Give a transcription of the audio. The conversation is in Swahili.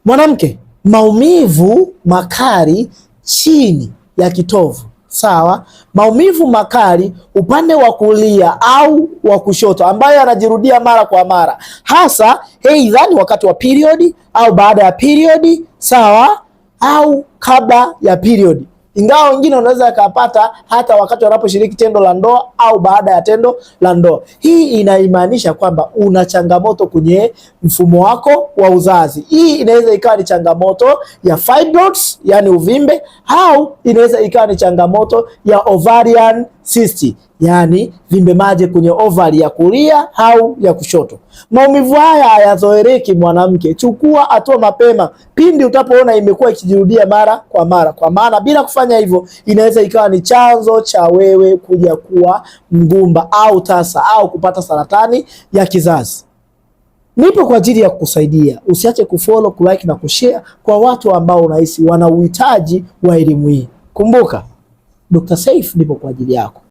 Mwanamke, maumivu makali chini ya kitovu, sawa? Maumivu makali upande wa kulia au wa kushoto ambayo yanajirudia mara kwa mara, hasa aidha wakati wa period au baada ya period, sawa, au kabla ya period. Ingawa wengine wanaweza yakapata hata wakati wanaposhiriki tendo la ndoa au baada ya tendo la ndoa. Hii inaimaanisha kwamba una changamoto kwenye mfumo wako wa uzazi. Hii inaweza ikawa ni changamoto ya fibroids, yani uvimbe, au inaweza ikawa ni changamoto ya ovarian cyst, yani vimbe maji kwenye ovari ya kulia au ya kushoto. Maumivu haya hayazoeleki mwanamke. Chukua hatua mapema pindi utapoona imekuwa ikijirudia mara kwa mara, kwa maana bila kufanya hivyo inaweza ikawa ni chanzo cha wewe kuja kuwa mgumba au tasa au kupata saratani ya kizazi. Nipo kwa ajili ya kukusaidia. Usiache kufollow, kulike na kushare kwa watu ambao unahisi wana uhitaji wa elimu hii. Kumbuka, Dr. Seif nipo kwa ajili yako.